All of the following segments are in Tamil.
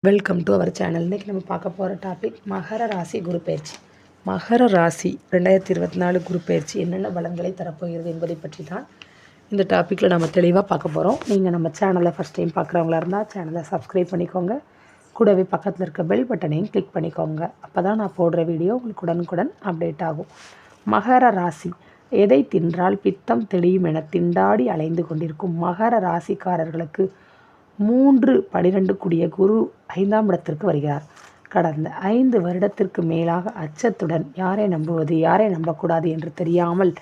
Welcome to our channel. இன்றைக்கி நம்ம பார்க்க போகிற டாபிக் மகர ராசி குரு பயிற்சி. மகர ராசி 2024 குரு பயிற்சி என்னென்ன பலன்களை தரப்போகிறது என்பதை பற்றி தான் இந்த டாப்பிக்கில் நம்ம தெளிவாக பார்க்க போகிறோம். நீங்கள் நம்ம சேனலை ஃபஸ்ட் டைம் பார்க்குறவங்களா இருந்தால் சேனலை சப்ஸ்கிரைப் பண்ணிக்கோங்க. கூடவே பக்கத்தில் இருக்க பெல் பட்டனையும் கிளிக் பண்ணிக்கோங்க. அப்போ தான் நான் போடுற வீடியோ உங்களுக்கு உடனுக்குடன் அப்டேட் ஆகும். மகர ராசி எதை தின்றால் பித்தம் தெளியும் என திண்டாடி அலைந்து கொண்டிருக்கும் மகர ராசிக்காரர்களுக்கு 3/12 கூடிய குரு 5ஆம் இடத்திற்கு வருகிறார். கடந்த 5 வருடத்திற்கு மேலாக அச்சத்துடன் யாரை நம்புவது யாரை நம்பக்கூடாது என்று தெரியாமல்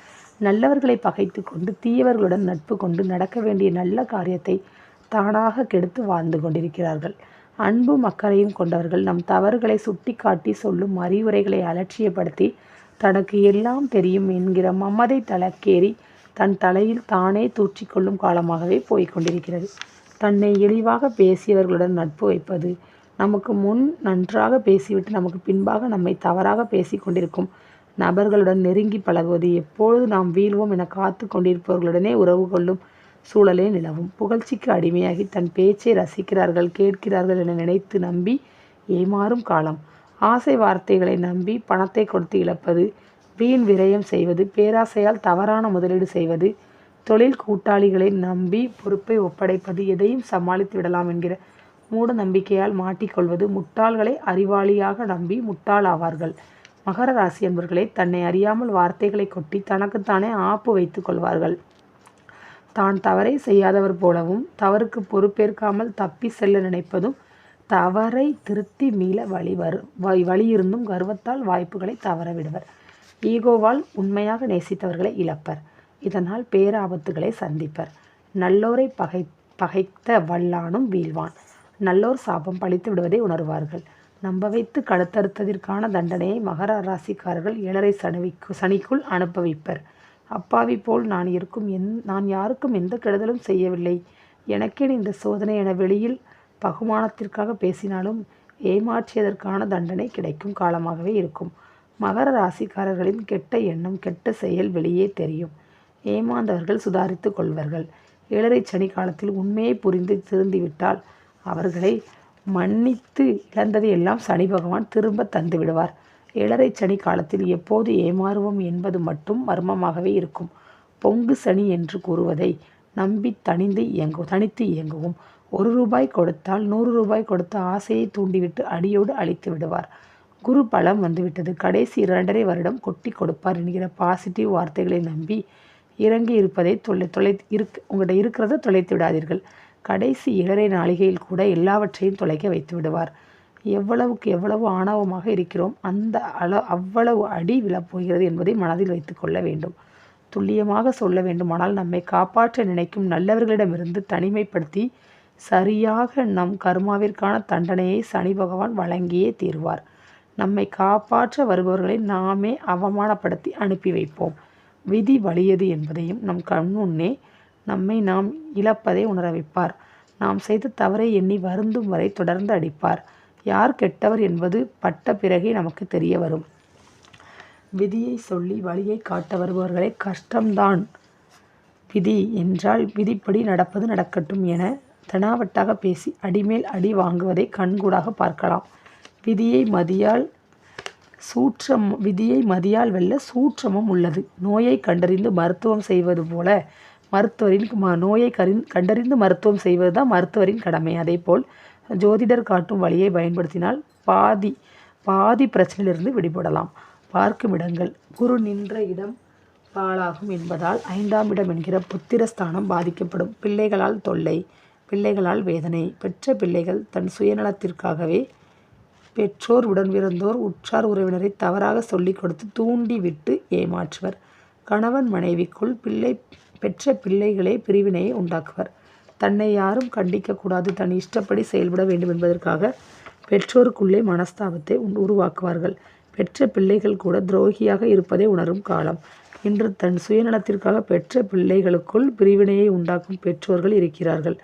நல்லவர்களை பகைத்து கொண்டு தீயவர்களுடன் நட்பு கொண்டு நடக்க வேண்டிய நல்ல காரியத்தை தானாக கெடுத்து வாழ்ந்து கொண்டிருக்கிறார்கள். அன்பும் அக்கறையும் கொண்டவர்கள் நம் தவறுகளை சுட்டி காட்டி சொல்லும் அறிவுரைகளை அலட்சியப்படுத்தி தனக்கு எல்லாம் தெரியும் என்கிற மமதை தலக்கேறி தன் தலையில் தானே தூற்றிக்கொள்ளும் காலமாகவே போய்கொண்டிருக்கிறது. தன்னை இழிவாக பேசியவர்களுடன் நட்பு வைப்பது, நமக்கு முன் நன்றாக பேசிவிட்டு நமக்கு பின்பாக நம்மை தவறாக பேசி கொண்டிருக்கும் நபர்களுடன் நெருங்கி பழகுவது, எப்பொழுது நாம் வீழ்வோம் என காத்து கொண்டிருப்பவர்களுடனே உறவு கொள்ளும் சூழலே நிலவும். புகழ்ச்சிக்கு அடிமையாகி தன் பேச்சை ரசிக்கிறார்கள் கேட்கிறார்கள் என நினைத்து நம்பி ஏமாறும் காலம். ஆசை வார்த்தைகளை நம்பி பணத்தை கொடுத்து இழப்பது, வீண் விரயம் செய்வது, பேராசையால் தவறான முதலீடு செய்வது, தொழில் கூட்டாளிகளை நம்பி பொறுப்பை ஒப்படைப்பது, எதையும் சமாளித்து விடலாம் என்கிற மூட நம்பிக்கையால் மாட்டிக்கொள்வது, முட்டாள்களை அறிவாளியாக நம்பி முட்டாள் ஆவார்கள். மகர ராசி என்பவர்களை தன்னை அறியாமல் வார்த்தைகளை கொட்டி தனக்குத்தானே ஆப்பு வைத்து கொள்வார்கள். தான் தவறை செய்யாதவர் போலவும் தவறுக்கு பொறுப்பேற்காமல் தப்பி செல்ல நினைப்பதும், தவறை திருத்தி மீள வழியிருந்தும் கர்வத்தால் வாய்ப்புகளை தவற விடுவர். ஈகோவால் உண்மையாக நேசித்தவர்களை இழப்பர். இதனால் பேராபத்துகளை சந்திப்பர். நல்லோரை பகைத்த வல்லானும் வீழ்வான். நல்லோர் சாபம் பழித்து விடுவதை உணர்வார்கள். நம்ப வைத்து கழுத்தறுத்ததற்கான தண்டனையை மகர ராசிக்காரர்கள் 7.5 சனிக்குள் அனுபவிப்பர். அப்பாவி போல் நான் யாருக்கும் எந்த கெடுதலும் செய்யவில்லை, எனக்கேன் இந்த சோதனை என வெளியில் பகுமானத்திற்காக பேசினாலும் ஏமாற்றியதற்கான தண்டனை கிடைக்கும் காலமாகவே இருக்கும். மகர ராசிக்காரர்களின் கெட்ட எண்ணம் கெட்ட செயல் வெளியே தெரியும். ஏமாந்தவர்கள் சுதாரித்து கொள்வார்கள். 7.5 சனி காலத்தில் உண்மையை புரிந்து திருந்திவிட்டால் அவர்களை மன்னித்து இழந்ததை எல்லாம் சனி பகவான் திரும்ப தந்து விடுவார். 7.5 சனி காலத்தில் எப்போது ஏமாறுவோம் என்பது மட்டும் மர்மமாகவே இருக்கும். பொங்கு சனி என்று கூறுவதை நம்பி தனித்து இயங்குவோம். 1 ரூபாய் கொடுத்தால் 100 ரூபாய் கொடுத்து ஆசையை தூண்டிவிட்டு அடியோடு அழித்து விடுவார். குரு பலம் வந்துவிட்டது, கடைசி 2.5 வருடம் கொட்டி கொடுப்பார் என்கிற பாசிட்டிவ் வார்த்தைகளை நம்பி இறங்கி இருப்பதை உங்கள்கிட்ட இருக்கிறத தொலைத்து விடாதீர்கள். கடைசி 7.5 நாளிகையில் கூட எல்லாவற்றையும் தொலைக்க வைத்து விடுவார். எவ்வளவுக்கு எவ்வளவு ஆணவமாக இருக்கிறோம் அவ்வளவு அடி விழப்போகிறது என்பதை மனதில் வைத்து கொள்ள வேண்டும். துல்லியமாக சொல்ல வேண்டுமானால் நம்மை காப்பாற்ற நினைக்கும் நல்லவர்களிடமிருந்து தனிமைப்படுத்தி சரியாக நம் கர்மாவிற்கான தண்டனையை சனி பகவான் வழங்கியே தீர்வார். நம்மை காப்பாற்ற வருபவர்களை நாமே அவமானப்படுத்தி அனுப்பி வைப்போம். விதி வலியது என்பதையும் நம் கண்முன்னே நாம் இழப்பதை உணர வைப்பார். நாம் செய்த தவறை எண்ணி வருந்தும் வரை தொடர்ந்து அடிப்பார். யார் கெட்டவர் என்பது பட்ட பிறகே நமக்கு தெரிய வரும். விதியை சொல்லி வழியை காட்ட வருபவர்களை கஷ்டம்தான், விதி என்றால் விதிப்படி நடப்பது நடக்கட்டும் என தெனாவட்டாக பேசி அடிமேல் அடி வாங்குவதை கண்கூடாக பார்க்கலாம். விதியை மதியால் வெல்ல சூட்சமும் உள்ளது. நோயை கண்டறிந்து மருத்துவம் செய்வது போல நோயை கண்டறிந்து மருத்துவம் செய்வது தான் மருத்துவரின் கடமை. அதேபோல் ஜோதிடர் காட்டும் வழியை பயன்படுத்தினால் பாதி பிரச்சனையிலிருந்து விடுபடலாம். பார்க்கும் இடங்கள் குரு நின்ற இடம் பாழாகும் என்பதால் 5ஆம் இடம் என்கிற புத்திரஸ்தானம் பாதிக்கப்படும். பிள்ளைகளால் தொல்லை, பிள்ளைகளால் வேதனை. பெற்ற பிள்ளைகள் தன் சுயநலத்திற்காகவே பெற்றோர் உடன்பிறந்தோர் உற்றார் உறவினரை தவறாக சொல்லிக் கொடுத்து தூண்டி விட்டு ஏமாற்றுவர். கணவன் மனைவிக்குள் பெற்ற பிள்ளைகளே பிரிவினையை உண்டாக்குவர். தன்னை யாரும் கண்டிக்கக்கூடாது, தன் இஷ்டப்படி செயல்பட வேண்டும் என்பதற்காக பெற்றோருக்குள்ளே மனஸ்தாபத்தை உருவாக்குவார்கள். பெற்ற பிள்ளைகள் கூட துரோகியாக இருப்பதை உணரும் காலம். இன்று தன் சுயநலத்திற்காக பெற்ற பிள்ளைகளுக்குள் பிரிவினையை உண்டாக்கும் பெற்றோர்கள் இருக்கிறார்கள்.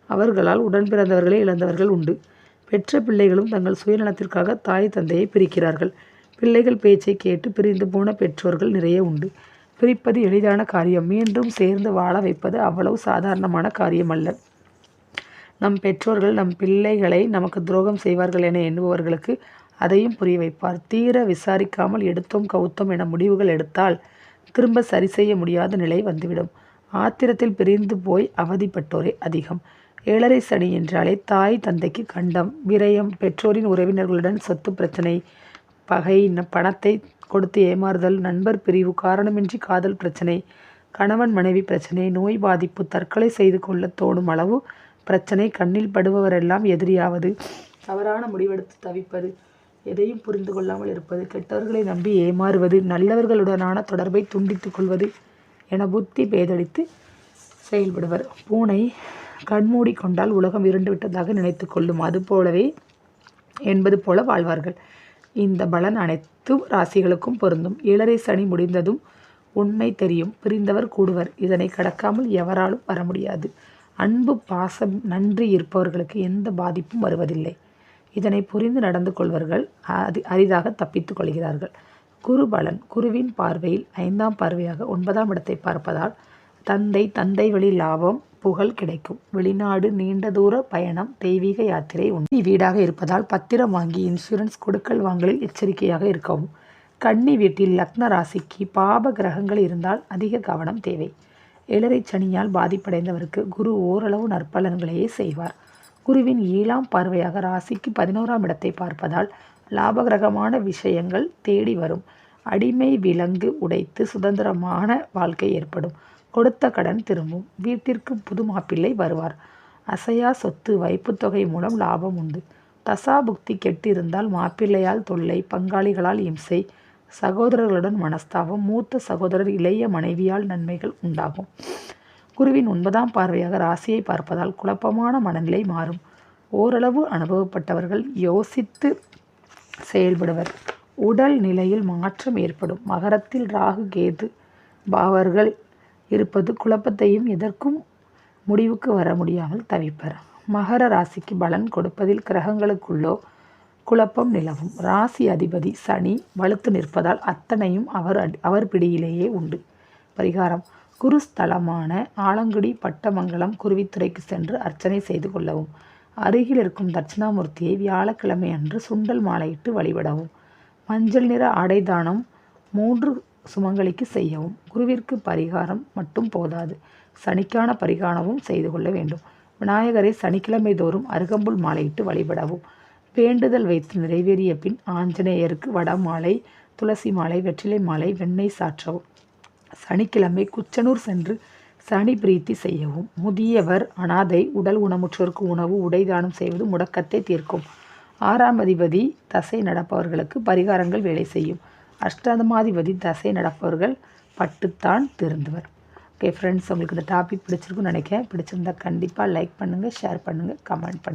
அவர்களால் உடன்பிறந்தவர்களை இழந்தவர்கள் உண்டு. பெற்ற பிள்ளைகளும் தங்கள் சுயநலத்திற்காக தாய் தந்தையை பிரிக்கிறார்கள். பிள்ளைகள் பேச்சை கேட்டு பிரிந்து போன பெற்றோர்கள் நிறைய உண்டு. பிரிப்பது எளிதான காரியம், மீண்டும் சேர்ந்து வாழ வைப்பது அவ்வளவு சாதாரணமான காரியம் அல்ல. நம் பெற்றோர்கள் நம் பிள்ளைகளை நமக்கு துரோகம் செய்வார்கள் என எண்ணுபவர்களுக்கு அதையும் புரிய வைப்பார். தீர விசாரிக்காமல் எடுத்தோம் கவுத்தோம் என முடிவுகள் எடுத்தால் திரும்ப சரி செய்ய முடியாத நிலை வந்துவிடும். ஆத்திரத்தில் பிரிந்து போய் அவதிப்பட்டோரே அதிகம். 7.5 சனி என்றாலே தாய் தந்தைக்கு கண்டம், விரயம், பெற்றோரின் உறவினர்களுடன் சொத்து பிரச்சனை, பகை, பணத்தை கொடுத்து ஏமாறுதல், நண்பர் பிரிவு, காரணமின்றி காதல் பிரச்சனை, கணவன் மனைவி பிரச்சனை, நோய் பாதிப்பு, தற்கொலை செய்து கொள்ள தோணும் அளவு பிரச்சனை, கண்ணில் படுபவரெல்லாம் எதிரியாவது, தவறான முடிவெடுத்து தவிப்பது, எதையும் புரிந்து கொள்ளாமல் இருப்பது, கெட்டவர்களை நம்பி ஏமாறுவது, நல்லவர்களுடனான தொடர்பை துண்டித்துக் கொள்வது என புத்தி பேதளித்து செயல்படுவர். பூனை கண்மூடி கொண்டால் உலகம் இருண்டு விட்டதாக நினைத்து கொள்ளும் அதுபோலவே என்பது போல வாழ்வார்கள். இந்த பலன் அனைத்து ராசிகளுக்கும் பொருந்தும். 7.5 சனி முடிந்ததும் உண்மை தெரியும். பிரிந்தவர் கூடுவர். இதனை கடக்காமல் எவராலும் வர முடியாது. அன்பு, பாசம், நன்றி இருப்பவர்களுக்கு எந்த பாதிப்பும் வருவதில்லை. இதனை புரிந்து நடந்து கொள்வர்கள் அரிதாக தப்பித்துக் கொள்கிறார்கள். குரு பலன். குருவின் பார்வையில் 5ஆம் பார்வையாக 9ஆம் இடத்தை பார்ப்பதால் தந்தை வழி லாபம், புகழ் கிடைக்கும். வெளிநாடு, நீண்ட தூர பயணம், தெய்வீக யாத்திரை உண்டு. வீடாக இருப்பதால் பத்திரம் வாங்கி இன்சூரன்ஸ் கொடுக்கல் வாங்கலில் எச்சரிக்கையாக இருக்கவும். கன்னி வீட்டில் லக்ன ராசிக்கு பாப கிரகங்கள் இருந்தால் அதிக கவனம் தேவை. 7.5 சனியால் பாதிப்படைந்தவருக்கு குரு ஓரளவு நற்பலன்களையே செய்வார். குருவின் 7ஆம் பார்வையாக ராசிக்கு 11ஆம் இடத்தை பார்ப்பதால் லாபகிரகமான விஷயங்கள் தேடி வரும். அடிமை விலங்கு உடைத்து சுதந்திரமான வாழ்க்கை ஏற்படும். கொடுத்த கடன் திரும்பும். வீட்டிற்கு புது மாப்பிள்ளை வருவார். அசையா சொத்து, வைப்புத்தொகை மூலம் லாபம் உண்டு. தசாபுக்தி கெட்டிருந்தால் மாப்பிள்ளையால் தொல்லை, பங்காளிகளால் இம்சை, சகோதரர்களுடன் மனஸ்தாபம், மூத்த சகோதரர் இளைய மனைவியால் நன்மைகள் உண்டாகும். குருவின் 9ஆம் பார்வையாக ராசியை பார்ப்பதால் குழப்பமான மனநிலை மாறும். ஓரளவு அனுபவப்பட்டவர்கள் யோசித்து செயல்படுவர். உடல் நிலையில் மாற்றம் ஏற்படும். மகரத்தில் ராகு கேது பாவர்கள் இருப்பது குழப்பத்தையும் எதற்கும் முடிவுக்கு வர முடியாமல் தவிப்பர். மகர ராசிக்கு பலன் கொடுப்பதில் கிரகங்களுக்குள்ளோ குழப்பம் நிலவும். ராசி அதிபதி சனி வலுத்து நிற்பதால் அத்தனையும் அவர் பிடியிலேயே உண்டு. பரிகாரம். குருஸ்தலமான ஆலங்குடி, பட்டமங்கலம், குருவித்துறைக்கு சென்று அர்ச்சனை செய்து கொள்ளவும். அருகில் இருக்கும் தட்சிணாமூர்த்தியை வியாழக்கிழமை அன்று சுண்டல் மாலையிட்டு வழிபடவும். மஞ்சள் நிற ஆடை தானம் 3 சுமங்கலிக்கு செய்யவும். குருவிற்கு பரிகாரம் மட்டும் போதாது, சனிக்கான பரிகாரமும் செய்து கொள்ள வேண்டும். விநாயகரை சனிக்கிழமை தோறும் அருகம்புல் மாலையிட்டு வழிபடவும். வேண்டுதல் வைத்து நிறைவேறிய பின் ஆஞ்சநேயருக்கு வடமாலை, துளசி மாலை, வெற்றிலை மாலை, வெண்ணெய் சாற்றவும். சனிக்கிழமை குச்சனூர் சென்று சனி பிரீத்தி செய்யவும். முதியவர், அனாதை, உடல் ஊனமுற்றோருக்கு உணவு, உடை தானம் செய்வது முடக்கத்தை தீர்க்கும். 6ஆம் அதிபதி தசை நடப்பவர்களுக்கு பரிகாரங்கள் வேலை செய்யும். அஷ்டமாதிபதி தசை நடப்பவர்கள் பட்டுத்தான் திருந்துவர். ஓகே ஃப்ரெண்ட்ஸ், உங்களுக்கு இந்த டாபிக் பிடிச்சிருக்குன்னு நினைக்கிறேன். பிடிச்சிருந்தா கண்டிப்பாக லைக் பண்ணுங்கள், ஷேர் பண்ணுங்கள், கமெண்ட் பண்ணுங்கள்.